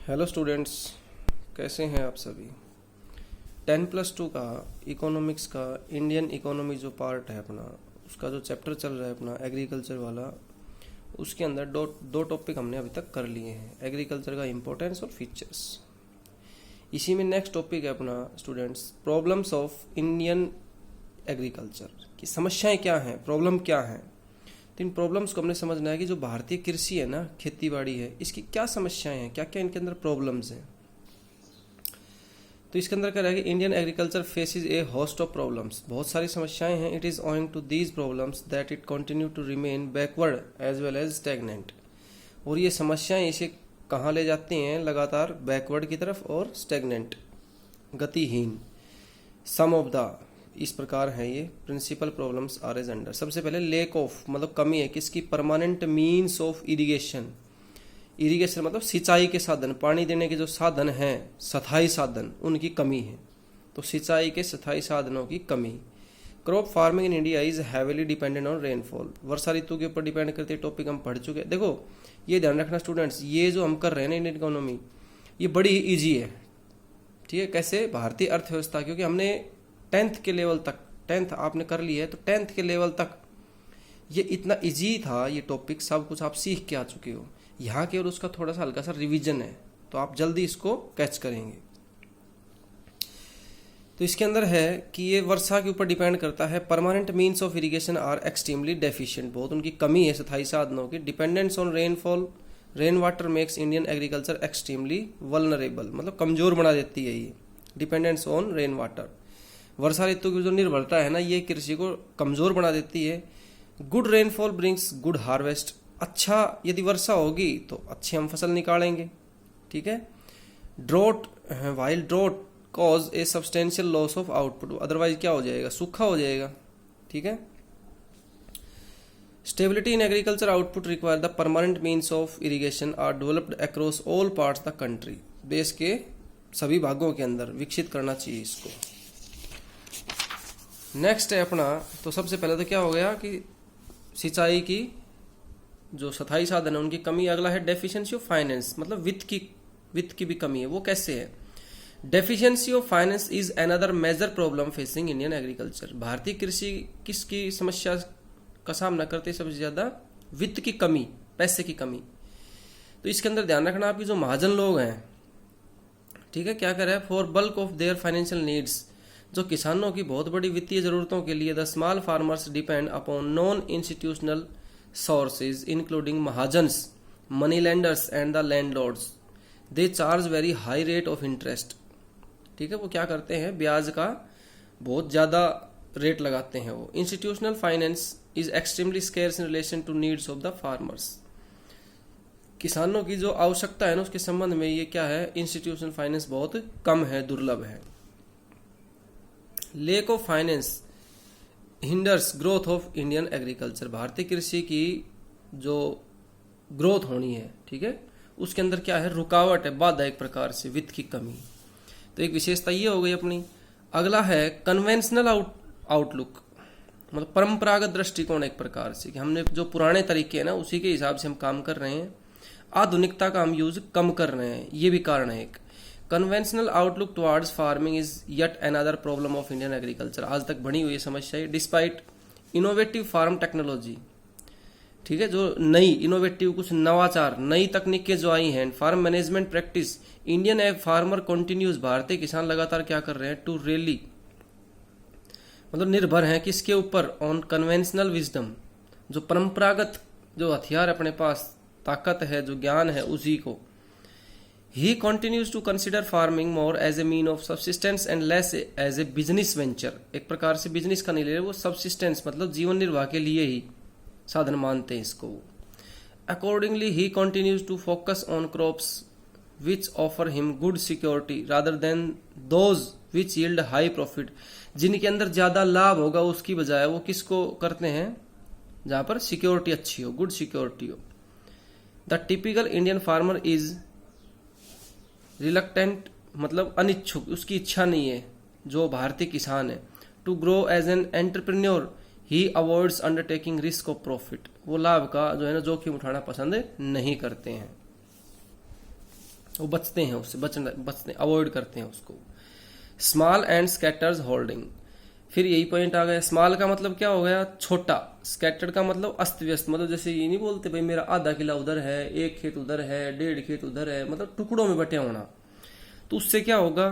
Hello students, कैसे हैं आप सभी। 10+2 का इकोनॉमिक्स का इंडियन इकोनॉमी जो पार्ट है अपना, उसका जो चैप्टर चल रहा है अपना एग्रीकल्चर वाला, उसके अंदर दो टॉपिक हमने अभी तक कर लिए हैं, एग्रीकल्चर का इम्पोर्टेंस और फीचर्स। इसी में नेक्स्ट टॉपिक है अपना students problems of Indian agriculture की समस्याएं क्या हैं, प्रॉब्लम क्या हैं। तो इन प्रॉब्लम्स को हमने समझना है कि जो भारतीय कृषि है ना, खेती बाड़ी है, इसकी क्या समस्याएं हैं, क्या क्या इनके अंदर प्रॉब्लम्स हैं। तो इसके अंदर क्या रहेगा, Indian agriculture faces a host of problems, बहुत सारी समस्याएं हैं। It is owing to these problems that it continue to remain backward as well as stagnant. और ये समस्याएं इसे कहाँ ले जाती हैं, लगातार बैकवर्ड की तरफ और स्टैग्नेंट, गतिहीन। सम ऑफ द इस प्रकार है ये principal problems are as under. सबसे पहले लेक ऑफ मतलब कमी है किसकी, permanent means of irrigation. Irrigation मतलब सिंचाई के साधन, पानी देने के जो साधन हैं, स्थायी साधन, उनकी कमी है। तो सिंचाई के स्थायी साधनों की कमी। Crop farming in India is heavily dependent on rainfall, वर्षा ऋतु के ऊपर डिपेंड करती है। टॉपिक हम पढ़ चुके हैं। देखो ये ध्यान रखना स्टूडेंट्स, ये जो हम कर रहे हैं ना इंडियन इकोनॉमी, ये बड़ी ही ईजी है। ठीक है, कैसे, भारतीय अर्थव्यवस्था, क्योंकि हमने 10th के लेवल तक, 10th आपने कर ली है तो 10th के लेवल तक ये इतना इजी था, ये टॉपिक सब कुछ आप सीख के आ चुके हो। यहाँ के और उसका थोड़ा सा हल्का सा रिवीजन है, तो आप जल्दी इसको कैच करेंगे। तो इसके अंदर है कि ये वर्षा के ऊपर डिपेंड करता है। Permanent means of irrigation are extremely deficient, बहुत उनकी कमी है स्थायी साधनों की। Dependence on rainfall, rain water makes Indian agriculture extremely vulnerable, मतलब कमजोर बना देती है ये डिपेंडेंस ऑन रेन वाटर। वर्षा ऋतु की जो निर्भरता है ना, ये कृषि को कमजोर बना देती है। Good rainfall brings good harvest, अच्छा यदि वर्षा होगी तो अच्छी हम फसल निकालेंगे। ठीक है। Drought, while drought cause a substantial loss of output, otherwise क्या हो जाएगा, सूखा हो जाएगा। ठीक है। Stability in agriculture output require the permanent means of irrigation are developed across all parts the country, देश के सभी भागों के अंदर विकसित करना चाहिए इसको। नेक्स्ट है अपना, तो सबसे पहले तो क्या हो गया कि सिंचाई की जो स्थायी साधन है उनकी कमी। अगला है डेफिशिएंसी ऑफ फाइनेंस, मतलब वित्त की भी कमी है। वो कैसे है, deficiency of finance is another major problem facing Indian agriculture. भारतीय कृषि किसकी समस्या का सामना करते हैं सबसे ज्यादा, वित्त की कमी, पैसे की कमी। तो इसके अंदर ध्यान रखना आपकी जो महाजन लोग हैं, ठीक है, क्या कर रहे हैं, for bulk of their financial needs, जो किसानों की बहुत बड़ी वित्तीय जरूरतों के लिए the small farmers depend upon non institutional sources including mahajans, money lenders and the landlords. They charge very high rate of interest. ठीक है, वो क्या करते हैं, ब्याज का बहुत ज्यादा रेट लगाते हैं वो। Institutional finance is extremely scarce in relation to needs of the farmers. किसानों की जो आवश्यकता है ना, उसके संबंध में ये क्या है, इंस्टीट्यूशनल फाइनेंस बहुत कम है, दुर्लभ है। Lake of finance hinders growth of Indian agriculture, भारतीय कृषि की जो ग्रोथ होनी है, ठीक है, उसके अंदर क्या है, रुकावट है, बाधा एक प्रकार से, वित्त की कमी। तो एक विशेषता ये हो गई अपनी। अगला है कन्वेंशनल आउटलुक, मतलब परंपरागत दृष्टिकोण एक प्रकार से, कि हमने जो पुराने तरीके हैं ना उसी के हिसाब से हम काम कर रहे हैं, आधुनिकता का हम यूज कम कर रहे हैं, ये भी कारण है एक। Conventional outlook towards farming is yet another problem of Indian agriculture, आज तक बनी हुई समस्या है। डिस्पाइट इनोवेटिव फार्म टेक्नोलॉजी, ठीक है, जो नई इनोवेटिव, कुछ नवाचार, नई तकनीकें जो आई हैं, farm management practice, Indian ag farmer continues, भारतीय किसान लगातार क्या कर रहे हैं, टू रियली, मतलब निर्भर हैं किसके ऊपर, ऑन कन्वेंशनल विजडम, जो परंपरागत जो हथियार अपने पास, ताकत है, जो ज्ञान है, उसी को। He continues to consider farming more as a mean of subsistence and less as a business venture, एक प्रकार से बिजनेस का नहीं ले रहे वो, subsistence मतलब जीवन निर्वाह के लिए ही साधन मानते हैं इसको। Accordingly, he continues to focus on crops which offer him good security rather than those which yield high profit, जिनके अंदर ज्यादा लाभ होगा उसकी बजाय वो किसको करते हैं, जहां पर सिक्योरिटी अच्छी हो, गुड सिक्योरिटी हो। The typical Indian farmer is reluctant मतलब अनिच्छुक, उसकी इच्छा नहीं है, जो भारतीय किसान है, to grow as an entrepreneur, he avoids undertaking risk of profit, वो लाभ का जो है ना जोखिम उठाना पसंद नहीं करते हैं। वो बचते हैं उससे, बचते अवॉइड करते हैं उसको। स्मॉल एंड स्कैटर्स होल्डिंग, फिर यही पॉइंट आ गया। स्मॉल का मतलब क्या हो गया, छोटा। स्कैटर्ड का मतलब अस्त व्यस्त, मतलब जैसे ये नहीं बोलते भाई मेरा आधा किला उधर है, एक खेत उधर है, 1.5 खेत उधर है, मतलब टुकड़ों में बटे होना। तो उससे क्या होगा,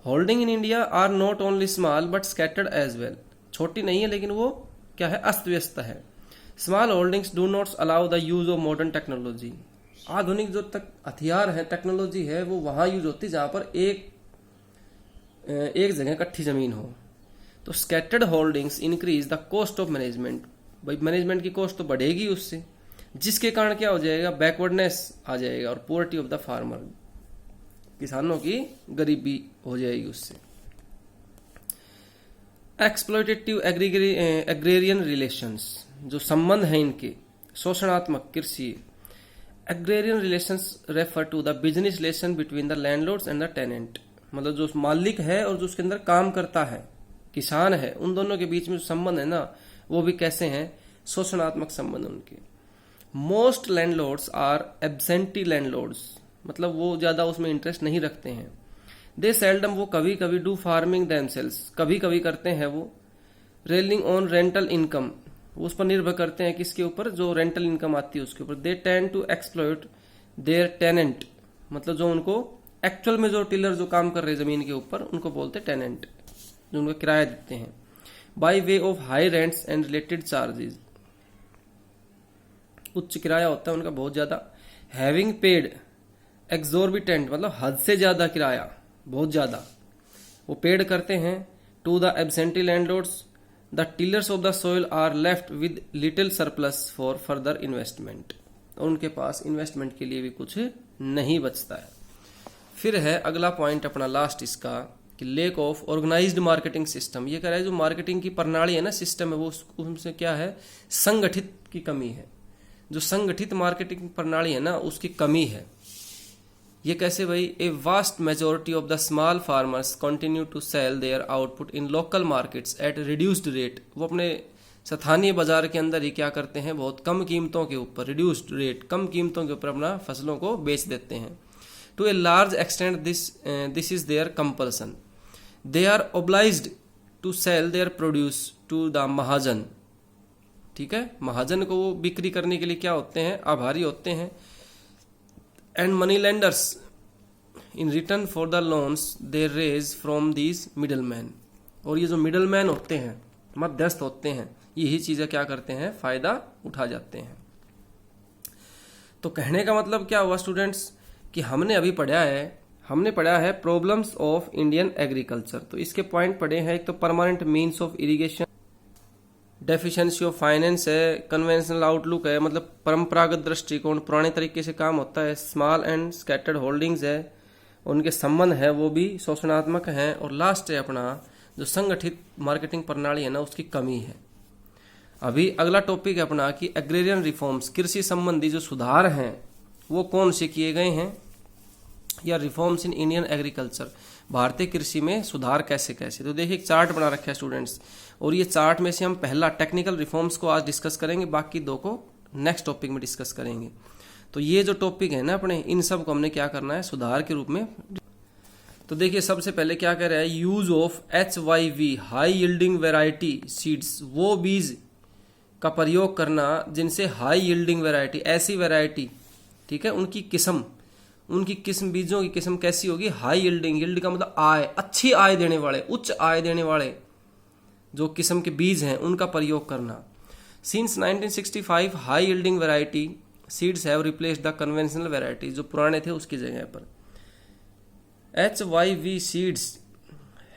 holding in India are not only small but scattered as well, छोटी नहीं है लेकिन वो क्या है, अस्त व्यस्त है। Small holdings do not allow the use of modern technology, आधुनिक जो तक हथियार है, टेक्नोलॉजी है, वो वहां यूज होती है जहां पर एक जगह इकट्ठी जमीन हो। तो scattered holdings increase the cost of management, भाई मैनेजमेंट की कॉस्ट तो बढ़ेगी उससे, जिसके कारण क्या हो जाएगा, बैकवर्डनेस आ जाएगा और पोवर्टी ऑफ द फार्मर, किसानों की गरीबी हो जाएगी उससे। एक्सप्लॉयटेटिव एग्रेरियन रिलेशंस, जो संबंध है इनके, शोषणात्मक कृषि। Agrarian relations refer to the business relation between the landlords and the tenant, मतलब जो मालिक है और जो उसके अंदर काम करता है, किसान है, उन दोनों के बीच में जो संबंध है ना, वो भी कैसे हैं, शोषणात्मक संबंध उनके। Most landlords are absentee landlords, मतलब वो ज्यादा उसमें इंटरेस्ट नहीं रखते हैं। दे सेल्डम, वो कभी कभी डू फार्मिंग देमसेल्स, कभी कभी करते हैं वो। रेलिंग ऑन रेंटल इनकम, उस पर निर्भर करते हैं किसके ऊपर, जो रेंटल इनकम आती है उसके ऊपर। They tend to exploit their tenant, मतलब जो उनको एक्चुअल में जो टिलर जो काम कर रहे हैं जमीन के ऊपर, उनको बोलते हैं टेनेंट, जो उनको किराया देते हैं। By way of high rents and related charges, उच्च किराया होता है उनका बहुत ज्यादा। हैविंग पेड एक्सोर्बिटेंट, मतलब हद से ज्यादा किराया, बहुत ज्यादा वो पेड करते हैं। To the absentee landlords the tillers of the soil are left with little surplus for further investment, और उनके पास इन्वेस्टमेंट के लिए भी कुछ नहीं बचता है। फिर है अगला पॉइंट अपना लास्ट इसका, कि lack of organised marketing system. ये कह रहा है जो मार्केटिंग की प्रणाली है ना, सिस्टम है, वो उसमें क्या है, संगठित की कमी है। जो संगठित मार्केटिंग प्रणाली है ना, उसकी कमी है। ये कैसे भाई, a vast majority of the small farmers continue to sell their output in local markets at reduced rate, वो अपने स्थानीय बाजार के अंदर ही क्या करते हैं, बहुत कम कीमतों के ऊपर, रिड्यूस्ड रेट, कम कीमतों के ऊपर अपना फसलों को बेच देते हैं। To a large extent this is their compulsion, they are obliged to sell their produce to the mahajan, ठीक है, महाजन को वो बिक्री करने के लिए क्या होते हैं, आभारी होते हैं। And money lenders in return for the loans they raise from these middle man, और ये जो मिडल मैन होते हैं, मध्यस्थ होते हैं, यही चीजें क्या करते हैं, फायदा उठा जाते हैं। तो कहने का मतलब क्या हुआ स्टूडेंट्स, कि हमने पढ़ा है प्रॉब्लम्स ऑफ इंडियन एग्रीकल्चर। तो इसके पॉइंट पढ़े हैं, एक तो permanent means of irrigation, deficiency of finance है, कन्वेंशनल आउटलुक है, मतलब परंपरागत दृष्टिकोण, पुराने तरीके से काम होता है। स्मॉल एंड स्कैटर्ड होल्डिंग्स है, उनके संबंध है वो भी शोषणात्मक हैं। और लास्ट है अपना जो संगठित मार्केटिंग प्रणाली है ना, उसकी कमी है। अभी अगला टॉपिक है अपना कि एग्रेरियन रिफॉर्म्स, कृषि संबंधी जो सुधार हैं वो कौन से किए गए हैं, या रिफॉर्म्स इन इंडियन एग्रीकल्चर, भारतीय कृषि में सुधार कैसे कैसे। तो देखिए एक चार्ट बना रखा है स्टूडेंट्स, और ये चार्ट में से हम पहला टेक्निकल रिफॉर्म्स को आज डिस्कस करेंगे, बाकी दो को नेक्स्ट टॉपिक में डिस्कस करेंगे। तो ये जो टॉपिक है ना अपने, इन सब को हमने क्या करना है, सुधार के रूप में। तो देखिए सबसे पहले क्या कह रहा है, use of HYV high yielding variety seeds, वो बीज का प्रयोग करना जिनसे हाई यील्डिंग वेराइटी, ऐसी वेराइटी, ठीक है, उनकी किस्म, बीजों की किस्म कैसी होगी, हाई यील्डिंग, यील्ड का मतलब आय, अच्छी आय देने वाले, उच्च आय देने वाले जो किस्म के बीज हैं उनका प्रयोग करना। Since 1965 high yielding variety seeds have replaced the conventional variety, जो पुराने थे उसकी जगह पर। HYV seeds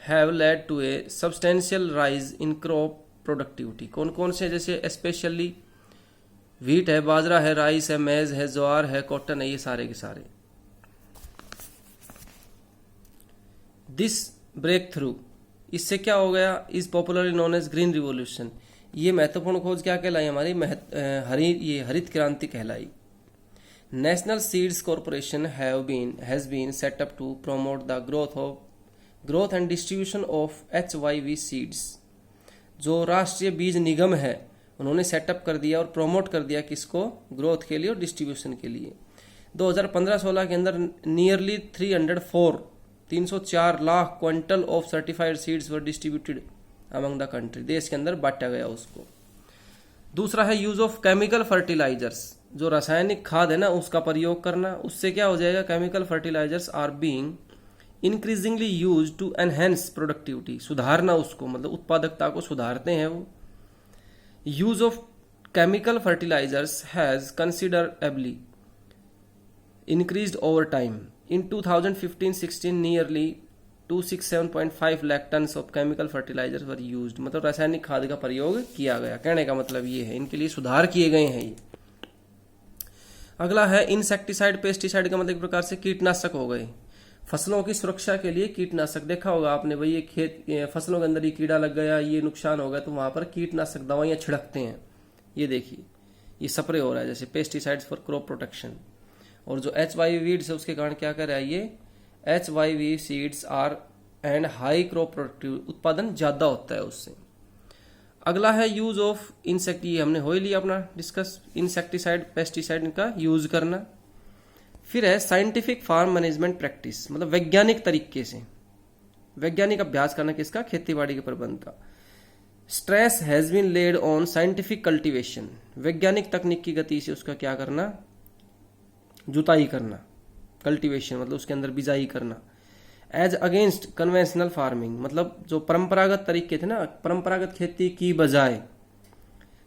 have led to a substantial rise in crop productivity. कौन कौन से, जैसे स्पेशली व्हीट है, बाजरा है, राइस है, मेज है, ज्वार है, कॉटन है, ये सारे के सारे। दिस ब्रेक थ्रू, इससे क्या हो गया, is popularly known as green revolution. ये महत्वपूर्ण खोज क्या कहलाई हमारी, हरित क्रांति कहलाई। National seeds corporation has been set up to promote the growth and distribution of HYV seeds. जो राष्ट्रीय बीज निगम है उन्होंने सेटअप कर दिया और प्रमोट कर दिया किसको, ग्रोथ के लिए और डिस्ट्रीब्यूशन के लिए। 2015-16 के अंदर nearly 304 lakh quintal of certified seeds were distributed among the country, देश के अंदर बांटा गया उसको। दूसरा है यूज ऑफ केमिकल फर्टिलाइजर्स, जो रासायनिक खाद है ना उसका प्रयोग करना। उससे क्या हो जाएगा, chemical fertilisers are being increasingly use to enhance productivity, सुधारना उसको, मतलब उत्पादकता को सुधारते हैं वो। Use of chemical fertilisers has considerably increased over time. In 2015-16 nearly 267.5 lakh tons of chemical fertilizers were used, मतलब रासायनिक खाद का प्रयोग किया गया। कहने का मतलब ये है, इनके लिए सुधार किए गए हैं ये। अगला है इंसेक्टिसाइड, पेस्टिसाइड का मतलब एक प्रकार से कीटनाशक हो गए। फसलों की सुरक्षा के लिए कीटनाशक, देखा होगा आपने भाई, ये फसलों के अंदर ये कीड़ा लग गया, ये नुकसान हो गया, तो वहां पर कीटनाशक दवाइयां छिड़कते हैं। ये देखिए ये स्प्रे हो रहा है जैसे पेस्टिसाइड्स फॉर क्रॉप प्रोटेक्शन। और जो HYV वीड्स है उसके कारण क्या कर रहा है ये, HYV seeds are and high crop productive, उत्पादन ज्यादा होता है उससे। अगला है यूज ऑफ इंसेक्ट, ये हमने हो ही लिया अपना डिस्कस, इंसेक्टिसाइड पेस्टिसाइड का यूज करना। फिर है साइंटिफिक फार्म मैनेजमेंट प्रैक्टिस, मतलब वैज्ञानिक तरीके से वैज्ञानिक अभ्यास करना किसका, खेतीबाड़ी के प्रबंध का। Stress has been laid on scientific cultivation, वैज्ञानिक तकनीक की गति से उसका क्या करना, जुताई करना, कल्टीवेशन मतलब उसके अंदर बिजाई करना। एज अगेंस्ट कन्वेंशनल फार्मिंग, मतलब जो परंपरागत तरीके थे ना, परंपरागत खेती की बजाय।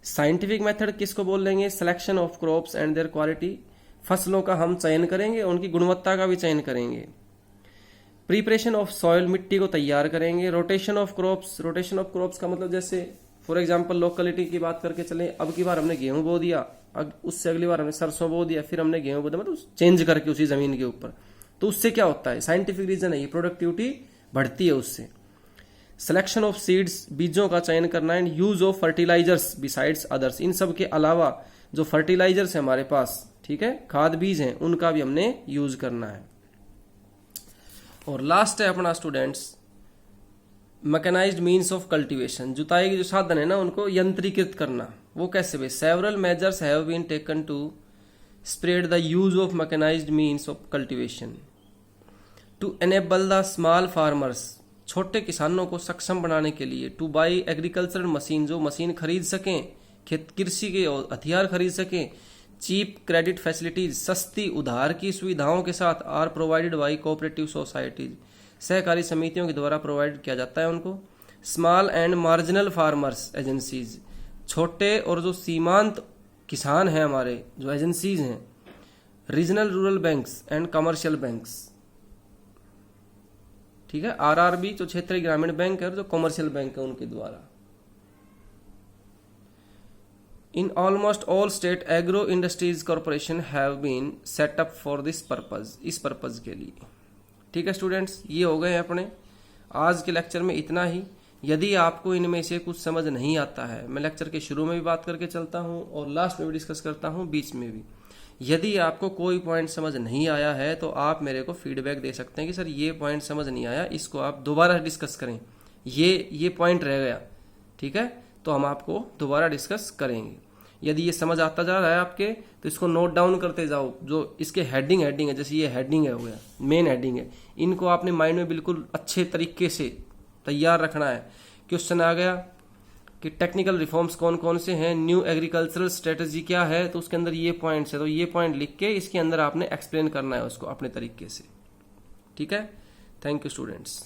साइंटिफिक मेथड किसको बोल लेंगे, selection of crops and there quality, फसलों का हम चयन करेंगे, उनकी गुणवत्ता का भी चयन करेंगे। प्रिपरेशन ऑफ सॉइल, मिट्टी को तैयार करेंगे। Rotation of crops, rotation of crops का मतलब जैसे फॉर एग्जांपल लोकेलिटी की बात करके चले, अब की बार हमने गेहूं बो दिया, उससे अगली बार हमने सरसों बो दिया, फिर हमने गेहूं बो दिया, मतलब चेंज करके उसी जमीन के ऊपर, तो उससे क्या होता है, साइंटिफिक रीजन है ये, प्रोडक्टिविटी बढ़ती है उससे। सिलेक्शन ऑफ सीड्स, बीजों का चयन करना। And use of fertilisers besides others, इन सब के अलावा जो फर्टिलाइजर्स है हमारे पास, ठीक है, खाद बीज हैं, उनका भी हमने यूज करना है। और लास्ट है अपना students mechanised means of cultivation, जुताई के जो साधन है ना उनको यंत्रीकृत करना। वो कैसे भाई, several measures have been taken to spread the use of mechanised means of cultivation to enable the small farmers, छोटे किसानों को सक्षम बनाने के लिए। टू बाई एग्रीकल्चरल मशीन, जो मशीन खरीद सकें, कृषि के हथियार खरीद सकें। चीप क्रेडिट फैसिलिटीज, सस्ती उधार की सुविधाओं के साथ। Are provided by cooperative societies, सहकारी समितियों के द्वारा प्रोवाइड किया जाता है उनको। Small and marginal farmers agencies, छोटे और जो सीमांत किसान हैं हमारे, जो एजेंसीज हैं। Regional rural banks and commercial banks, ठीक है, RRB जो क्षेत्रीय ग्रामीण बैंक है और जो कमर्शियल बैंक है उनके द्वारा। In almost all state agro industries corporation have been set up for this purpose, इस पर्पज के लिए। ठीक है स्टूडेंट्स, ये हो गए अपने आज के लेक्चर में इतना ही। यदि आपको इनमें से कुछ समझ नहीं आता है, मैं लेक्चर के शुरू में भी बात करके चलता हूं और लास्ट में भी डिस्कस करता हूं, बीच में भी। यदि आपको कोई पॉइंट समझ नहीं आया है तो आप मेरे को फीडबैक दे सकते हैं कि सर ये पॉइंट समझ नहीं आया, इसको आप दोबारा डिस्कस करें, ये पॉइंट रह गया, ठीक है, तो हम आपको दोबारा डिस्कस करेंगे। यदि ये समझ आता जा रहा है आपके तो इसको नोट डाउन करते जाओ। जो इसके हेडिंग है, जैसे ये हेडिंग है, हो गया मेन हेडिंग है, इनको आपने माइंड में बिल्कुल अच्छे तरीके से तैयार रखना है। क्वेश्चन आ गया कि टेक्निकल रिफॉर्म्स कौन कौन से हैं, न्यू एग्रीकल्चरल स्ट्रेटजी क्या है, तो उसके अंदर ये पॉइंट्स है, तो ये पॉइंट लिख के इसके अंदर आपने एक्सप्लेन करना है उसको अपने तरीके से। ठीक है, थैंक यू स्टूडेंट्स।